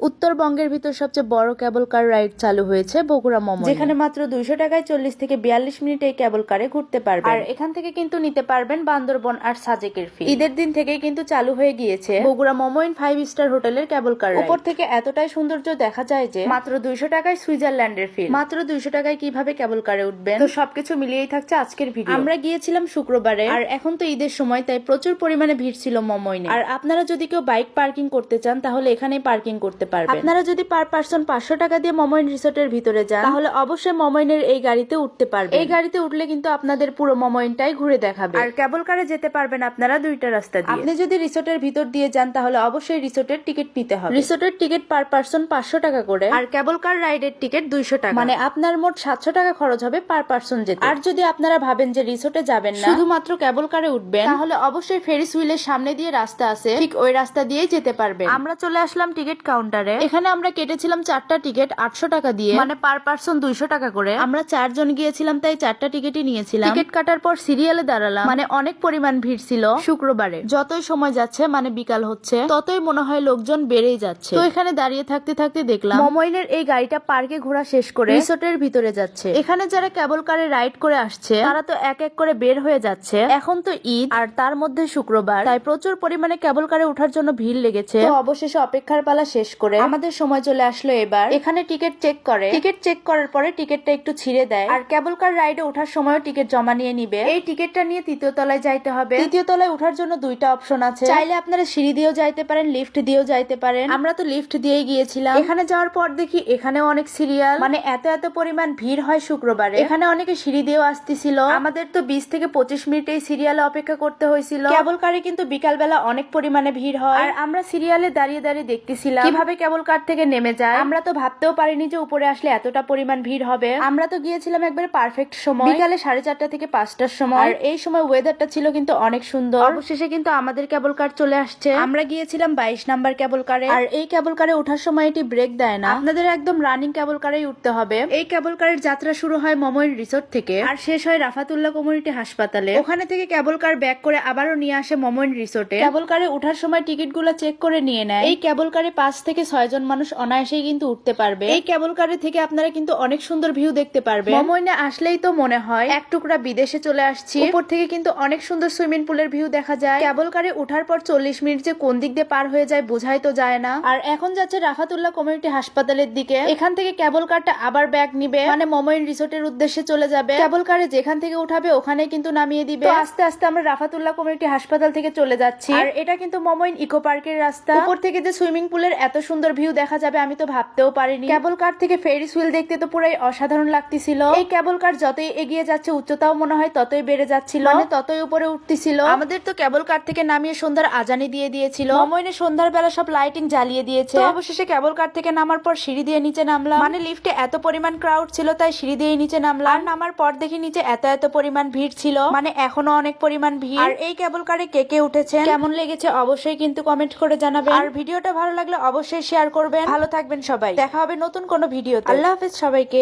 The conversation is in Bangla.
উত্তরবঙ্গের ভিতর সবচেয়ে বড় কেবল কার রাইড চালু হয়েছে বগুড়া মমো, যেখানে মাত্র 200 টাকায় 40 থেকে 42 মিনিট এই কেবল কারে ঘুরতে পারবেন। আর এখান থেকে কিন্তু নিতে পারবেন বান্দরবন আর সাজেকের ফি। ঈদের দিন থেকেই কিন্তু চালু হয়ে গিয়েছে বগুড়া মমোইন 5 স্টার হোটেলের কেবল কার। উপর থেকে এতটাই সৌন্দর্য দেখা যায় যে মাত্র 200 টাকায় সুইজারল্যান্ডের ফি। মাত্র 200 টাকায় কিভাবে কেবল কারে উঠবেন, তো সবকিছু মিলিয়েই থাকছে আজকের ভিডিও। আমরা গিয়েছিলাম শুক্রবারে, আর এখন তো ঈদের সময়, তাই প্রচুর পরিমাণে ভিড় ছিল মমোইনে। আর আপনারা যদি কেউ বাইক পার্কিং করতে চান তাহলে এখানেই পার্কিং করতে পারবেন। আপনারা যদি পার পার্সন 500 টাকা দিয়ে মমোইন রিসোর্টের ভিতরে যান তাহলে অবশ্যই মমোইনের এই গাড়িতে উঠতে পারবেন। এই গাড়িতে উঠলে কিন্তু আপনাদের পুরো মমোইনটাই ঘুরে দেখাবে। আর কেবল কারে যেতে পারবেন আপনারা দুইটা রাস্তা দিয়ে। আপনি যদি রিসোর্টের ভিতর দিয়ে যান তাহলে অবশ্যই রিসোর্টের টিকিট নিতে হবে। রিসোর্টের টিকিট পার পার্সন 500 টাকা করে, আর কেবল কার রাইডের টিকিট 200 টাকা। মানে আপনার মোট 700 টাকা খরচ হবে পার পার্সন যেতে। আর যদি আপনারা ভাবেন যে রিসোর্টে যাবেন না, শুধুমাত্র কেবল কারে উঠবেন, তাহলে অবশ্যই ফেরিস হুইলের সামনে দিয়ে রাস্তা আছে, ঠিক ওই রাস্তা দিয়েই যেতে পারবেন। আমরা চলে আসলাম টিকিট কাউন্টারে। এখানে আমরা কেটেছিলাম 4টা টিকিট 800 টাকা দিয়ে, মানে পার পার্সন 200 টাকা করে। আমরা 4 জন গিয়েছিলাম তাই 4টা টিকিটই নিয়েছিলাম। টিকিট কাটার পর সিরিয়ালে দাঁড়ালাম, মানে অনেক পরিমাণ ভিড় ছিল শুক্রবারে। যতই সময় যাচ্ছে, মানে বিকাল হচ্ছে, ততই মনে হয় লোকজন বেড়েই যাচ্ছে। তো এখানে দাঁড়িয়ে থাকতে থাকতে দেখলাম মমোইনের এই গাড়িটা পার্কে ঘোরা শেষ করে রিসোর্টের ভিতরে যাচ্ছে। এখানে যারা কেবল কারে রাইড করে আসছে তারা তো এক এক করে বের হয়ে যাচ্ছে। এখন তো ঈদ, আর তার মধ্যে শুক্রবার, তাই প্রচুর পরিমাণে কেবল কারে ওঠার জন্য ভিড় লেগেছে। তো অবশেষে অপেক্ষার পালা শেষ করে আমাদের সময় চলে আসলো এবার। এখানে টিকিট চেক করে, টিকিট চেক করার পরে টিকিটটা একটু ছিঁড়ে দেয়, আর কেবল কার রাইডে ওঠার সময়ও টিকিট জমা নিয়ে নিবে। এই টিকিটটা নিয়ে 3য় তলায় যাইতে হবে। 3য় তলায় ওঠার জন্য 2টা অপশন আছে, চাইলে আপনারা সিঁড়ি দিয়েও যাইতে পারেন, লিফট দিয়েও যাইতে পারেন। আমরা তো লিফট দিয়েই গিয়েছিলাম। এখানে যাওয়ার পর দেখি এখানেও অনেক সিরিয়াল, মানে এত পরিমাণ ভিড় হয় শুক্রবারে। এখানে অনেকে সিঁড়ি দিয়েও আসতেছিল। আমাদের তো 20 থেকে 25 মিনিট এই সিরিয়ালে অপেক্ষা করতে হয়েছিল। কেবল কারে কিন্তু বিকাল বেলা অনেক পরিমাণে ভিড় হয়, আর আমরা সিরিয়ালে দাঁড়িয়ে দাঁড়িয়ে দেখতেছিলাম কিভাবে কেবল কার থেকে নেমে যায়। আমরা তো ভাবতেও পারিনি যে উপরে আসলে এতটা পরিমাণ ভিড় হবে। আমরা তো গিয়েছিলাম একবারে পারফেক্ট সময়, বিকালে 4:30 থেকে 5টার সময়। আর এই সময় ওয়েদারটা ছিল কিন্তু অনেক সুন্দর। অবশেষে কিন্তু আমাদের কেবল কার চলে আসছে। আমরা গিয়েছিলাম 22 নাম্বার কেবল কারে। আর এই কেবল কারে ওঠার সময় এটি ব্রেক দেয় না, আপনাদের একদম রানিং কেবল কারেই উঠতে হবে। এই কেবল কারের যাত্রা শুরু হয় মমোইন রিসোর্ট থেকে, আর শেষ হয় রাফাতুল্লাহ কমিউনিটি হাসপাতালে। ওখানে থেকে কেবল কার ব্যাক করে আবারও নিয়ে আসে মমোইন রিসোর্টে। কেবল কারে ওঠার সময় টিকিট গুলো চেক করে নিয়ে নেয়। এই কেবল কারে 5 থেকে 6 জন মানুষ অনায়াসেই কিন্তু উঠতে পারবে। এই কেবল কারে থেকে আপনারা কিন্তু অনেক সুন্দর ভিউ দেখতে পারবেন। মমোইনে আসলেই তো মনে হয় এক টুকরা বিদেশে চলে আসছি। উপর থেকে কিন্তু অনেক সুন্দর সুইমিং পুলের ভিউ দেখা যায়। কেবল কারে ওঠার পর 40 মিনিট যে কোন দিক দিয়ে পার হয়ে যায় বোঝাই তো যায় না। আর এখন যাচ্ছে রাফাতুল্লাহ কমিউনিটি হাসপাতালের দিকে। এখান থেকে কেবল কারটা আবার ব্যাক নিবে, মানে মমোইন রিসোর্টের উদ্দেশ্যে চলে যাবে। কেবল কারে যেখান থেকে উঠাবে ওখানে কিন্তু নামিয়ে দিবে। আস্তে আস্তে আমরা রাফাতুল্লাহ কমিউনিটি হাসপাতাল থেকে চলে যাচ্ছি। আর এটা কিন্তু মমোইন ইকো পার্কের রাস্তা। উপর থেকে যে সুইমিং পুলের এত সুন্দর ভিউ দেখা যাবে আমি তো ভাবতেও পারিনি। কেবল কার থেকে ফেরিস হুইল দেখতে তো পুরাই অসাধারণ লাগতেছিল। এই কেবল কার যতই এগিয়ে যাচ্ছে উচ্চতাও মনে হয় ততই বেড়ে যাচ্ছিল, মানে ততই উপরে উঠতেছিল। আমাদের তো কেবল কার থেকে নামিয়ে সন্ধ্যার আজানি দিয়ে দিয়েছিল। মমোইনে সন্ধ্যার বেলা সব লাইটিং জ্বালিয়ে দিয়েছে। অবশেষে কেবল কার থেকে নামার পর সিঁড়ি দিয়ে নিচে নামলাম, মানে লিফটে এত পরিমাণ ক্রাউড ছিল তাই সিঁড়ি দিয়ে নিচে নামলাম। আর নামার পর দেখি নিচে এত পরিমাণ ভিড় ছিল, মানে এখনো অনেক পরিমাণ ভিড়। আর এই কেবল কারে কে কে উঠেছে, কেমন লেগেছে অবশ্যই কিন্তু কমেন্ট করে জানাবেন। আর ভিডিওটা ভালো লাগলে অবশ্যই শেয়ার করবেন। ভালো থাকবেন সবাই, দেখা হবে নতুন কোনো ভিডিওতে। আল্লাহ হাফেজ সবাইকে।